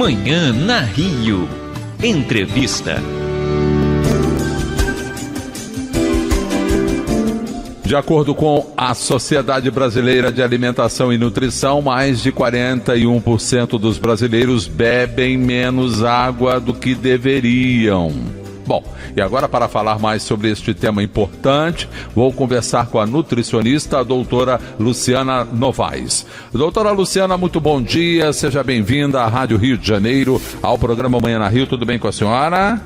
Manhã na Rio. Entrevista. De acordo com a Sociedade Brasileira de Alimentação e Nutrição, mais de 41% dos brasileiros bebem menos água do que deveriam. Bom, e agora para falar mais sobre este tema importante, vou conversar com a nutricionista, a doutora Luciana Novaes. Doutora Luciana, muito bom dia, seja bem-vinda à Rádio Rio de Janeiro, ao programa Manhã na Rio, tudo bem com a senhora?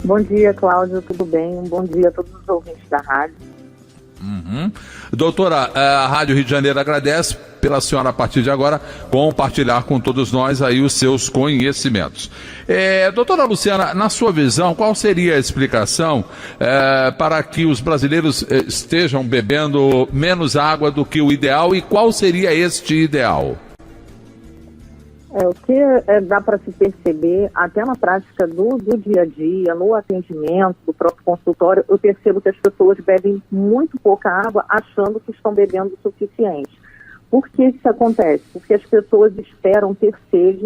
Bom dia, Cláudio, tudo bem? Um bom dia a todos os ouvintes da rádio. Doutora, a Rádio Rio de Janeiro agradece pela senhora, a partir de agora, compartilhar com todos nós aí os seus conhecimentos. Doutora Luciana, na sua visão, qual seria a explicação para que os brasileiros estejam bebendo menos água do que o ideal e qual seria este ideal? O que dá para se perceber, até na prática do dia a dia, no atendimento, do próprio consultório, eu percebo que as pessoas bebem muito pouca água achando que estão bebendo o suficiente. Por que isso acontece? Porque as pessoas esperam ter sede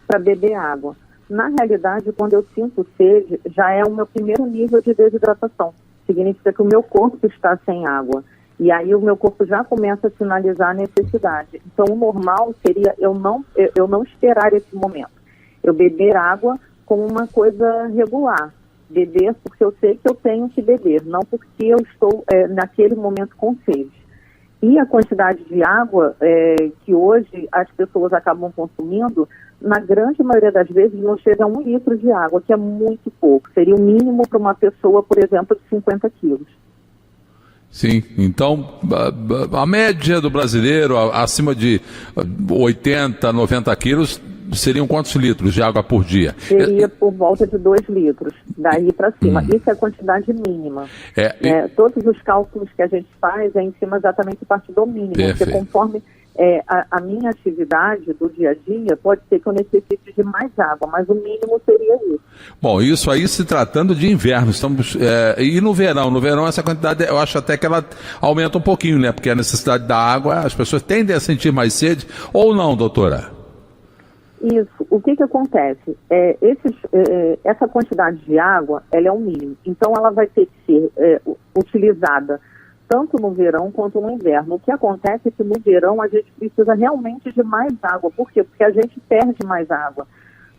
para beber água. Na realidade, quando eu sinto sede, já é o meu primeiro nível de desidratação. Significa que o meu corpo está sem água. E aí o meu corpo já começa a sinalizar a necessidade. Então o normal seria eu não esperar esse momento. Eu beber água como uma coisa regular. Beber porque eu sei que eu tenho que beber, não porque eu estou naquele momento com sede. E a quantidade de água que hoje as pessoas acabam consumindo, na grande maioria das vezes não chega a 1 litro de água, que é muito pouco. Seria o mínimo para uma pessoa, por exemplo, de 50 quilos. Sim, então a média do brasileiro acima de 80, 90 quilos seriam quantos litros de água por dia? Seria por volta de 2 litros, daí para cima. Isso é a quantidade mínima. Todos os cálculos que a gente faz é em cima exatamente a partir do mínimo, porque conforme a minha atividade do dia a dia, pode ser que eu necessite de mais água, mas o mínimo seria isso. Bom, isso aí se tratando de inverno, e no verão essa quantidade, eu acho até que ela aumenta um pouquinho, né? Porque a necessidade da água, as pessoas tendem a sentir mais sede, ou não, doutora? Isso, o que acontece? Essa quantidade de água, ela é o mínimo, então ela vai ter que ser utilizada tanto no verão quanto no inverno. O que acontece é que no verão a gente precisa realmente de mais água. Por quê? Porque a gente perde mais água.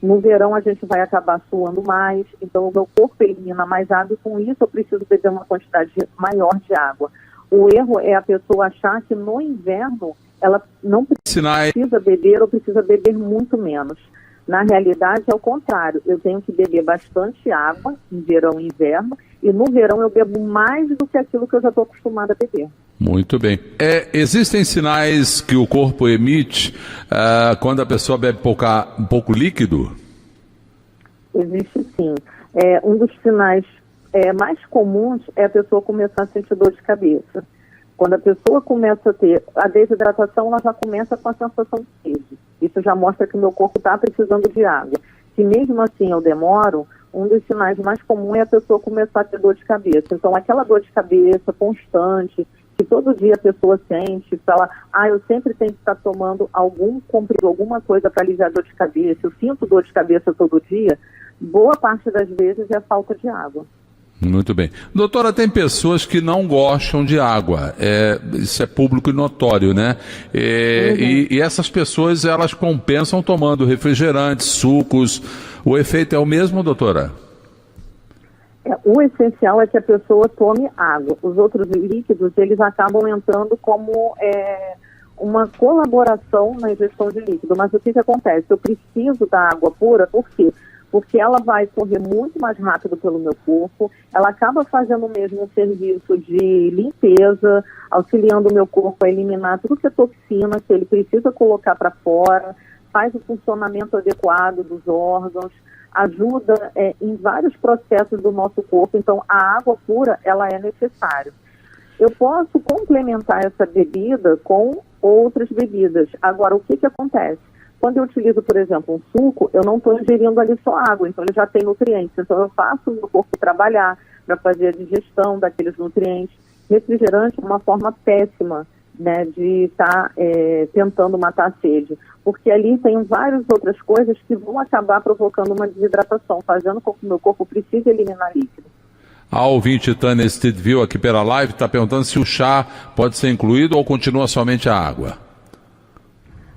No verão a gente vai acabar suando mais, então o meu corpo elimina mais água e com isso eu preciso beber uma quantidade maior de água. O erro é a pessoa achar que no inverno ela não precisa beber ou precisa beber muito menos. Na realidade é o contrário, eu tenho que beber bastante água em verão e inverno, e no verão eu bebo mais do que aquilo que eu já estou acostumada a beber. Muito bem. Existem sinais que o corpo emite quando a pessoa bebe pouco líquido? Existe sim. Um dos sinais mais comuns é a pessoa começar a sentir dor de cabeça. Quando a pessoa começa a ter a desidratação, ela já começa com a sensação de sede. Isso já mostra que o meu corpo está precisando de água. Se mesmo assim eu demoro, um dos sinais mais comuns é a pessoa começar a ter dor de cabeça. Então, aquela dor de cabeça constante, que todo dia a pessoa sente, fala, eu sempre tenho que estar tomando algum comprimido, alguma coisa para aliviar a dor de cabeça, eu sinto dor de cabeça todo dia, boa parte das vezes é falta de água. Muito bem. Doutora, tem pessoas que não gostam de água, isso é público e notório, né? E essas pessoas, elas compensam tomando refrigerantes, sucos. O efeito é o mesmo, doutora? O essencial é que a pessoa tome água. Os outros líquidos, eles acabam entrando como uma colaboração na ingestão de líquido. Mas o que acontece? Eu preciso da água pura, por quê? Porque ela vai correr muito mais rápido pelo meu corpo, ela acaba fazendo mesmo um serviço de limpeza, auxiliando o meu corpo a eliminar tudo que é toxina que ele precisa colocar para fora, faz o funcionamento adequado dos órgãos, ajuda em vários processos do nosso corpo. Então a água pura, ela é necessária. Eu posso complementar essa bebida com outras bebidas. Agora, o que acontece? Quando eu utilizo, por exemplo, um suco, eu não estou ingerindo ali só água, então ele já tem nutrientes. Então eu faço o meu corpo trabalhar para fazer a digestão daqueles nutrientes. Refrigerante é uma forma péssima né, de estar tentando matar a sede, porque ali tem várias outras coisas que vão acabar provocando uma desidratação, fazendo com que o meu corpo precise eliminar líquido. A ouvinte Tânia Stedville aqui pela live está perguntando se o chá pode ser incluído ou continua somente a água.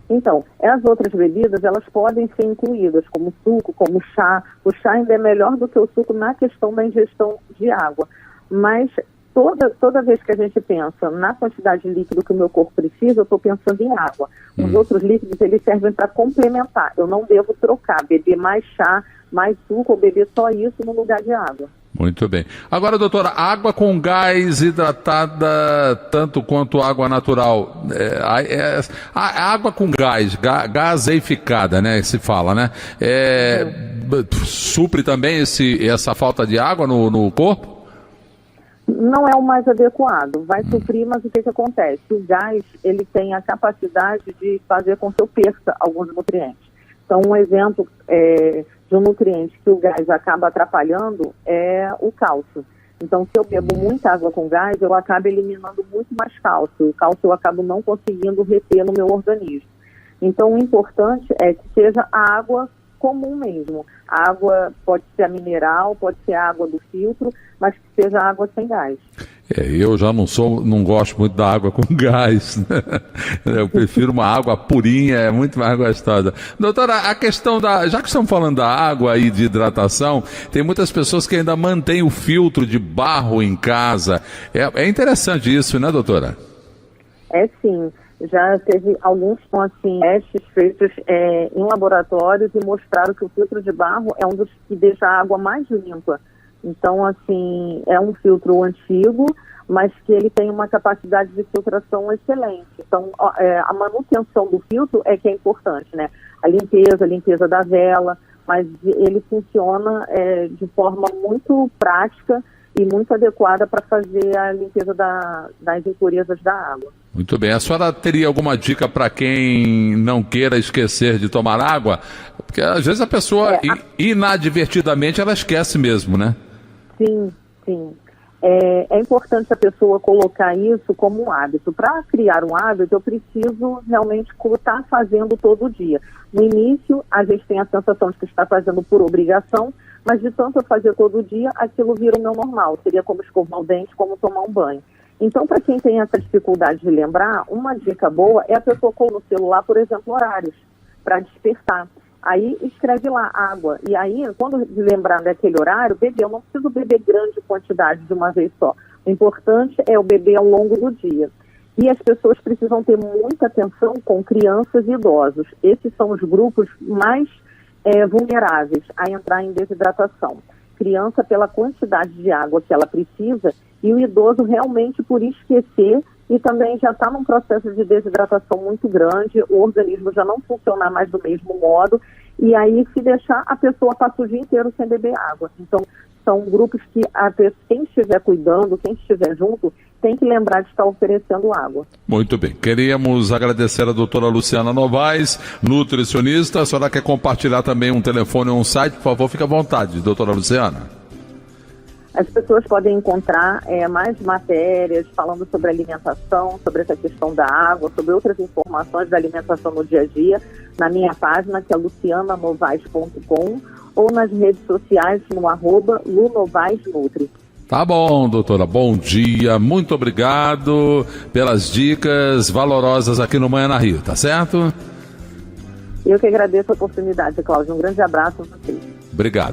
Então, as outras bebidas, elas podem ser incluídas, como suco, como chá. O chá ainda é melhor do que o suco na questão da ingestão de água. Mas toda vez que a gente pensa na quantidade de líquido que o meu corpo precisa, eu estou pensando em água. Os outros líquidos, eles servem para complementar. Eu não devo trocar, beber mais chá, mais suco, ou beber só isso no lugar de água. Muito bem. Agora, doutora, água com gás hidratada, tanto quanto água natural, a água com gaseificada, né, se fala, né, supre também essa falta de água no corpo? Não é o mais adequado, vai suprir, mas o que acontece? O gás, ele tem a capacidade de fazer com que eu perca alguns nutrientes. Então, um exemplo de um nutriente que o gás acaba atrapalhando é o cálcio. Então, se eu bebo muita água com gás, eu acabo eliminando muito mais cálcio. O cálcio eu acabo não conseguindo reter no meu organismo. Então, o importante é que seja a água comum mesmo. A água pode ser a mineral, pode ser a água do filtro, mas que seja água sem gás. Eu já não gosto muito da água com gás, né? Eu prefiro uma água purinha, é muito mais gostosa. Doutora, a questão já que estamos falando da água e de hidratação, tem muitas pessoas que ainda mantêm o filtro de barro em casa. É interessante isso, né, doutora? É sim. Já teve alguns testes feitos em laboratórios e mostraram que o filtro de barro é um dos que deixa a água mais limpa. Então, assim, é um filtro antigo, mas que ele tem uma capacidade de filtração excelente. Então, a manutenção do filtro é que é importante, né? A limpeza da vela, mas ele funciona de forma muito prática e muito adequada para fazer a limpeza das impurezas da água. Muito bem. A senhora teria alguma dica para quem não queira esquecer de tomar água? Porque às vezes a pessoa, inadvertidamente, ela esquece mesmo, né? Sim, sim. É importante a pessoa colocar isso como um hábito. Para criar um hábito, eu preciso realmente estar fazendo todo dia. No início, a gente tem a sensação de que está fazendo por obrigação, mas de tanto eu fazer todo dia, aquilo vira o meu normal. Seria como escovar o dente, como tomar um banho. Então, para quem tem essa dificuldade de lembrar, uma dica boa é a pessoa pôr no celular, por exemplo, horários, para despertar. Aí escreve lá água. E aí, quando lembrar daquele horário, beber. Eu não preciso beber grande quantidade de uma vez só. O importante é o beber ao longo do dia. E as pessoas precisam ter muita atenção com crianças e idosos. Esses são os grupos mais vulneráveis a entrar em desidratação. Criança pela quantidade de água que ela precisa e o idoso realmente por esquecer e também já está num processo de desidratação muito grande, o organismo já não funciona mais do mesmo modo e aí se deixar a pessoa passa o dia inteiro sem beber água. Então são grupos que quem estiver cuidando, quem estiver junto, tem que lembrar de estar oferecendo água. Muito bem. Queríamos agradecer a doutora Luciana Novaes, nutricionista. A senhora quer compartilhar também um telefone ou um site? Por favor, fique à vontade, doutora Luciana. As pessoas podem encontrar mais matérias falando sobre alimentação, sobre essa questão da água, sobre outras informações da alimentação no dia a dia, na minha página, que é luciananovais.com, ou nas redes sociais no @lunovaisnutri. Tá bom, doutora. Bom dia. Muito obrigado pelas dicas valorosas aqui no Manhã na Rio, tá certo? Eu que agradeço a oportunidade, Cláudio. Um grande abraço a vocês. Obrigado.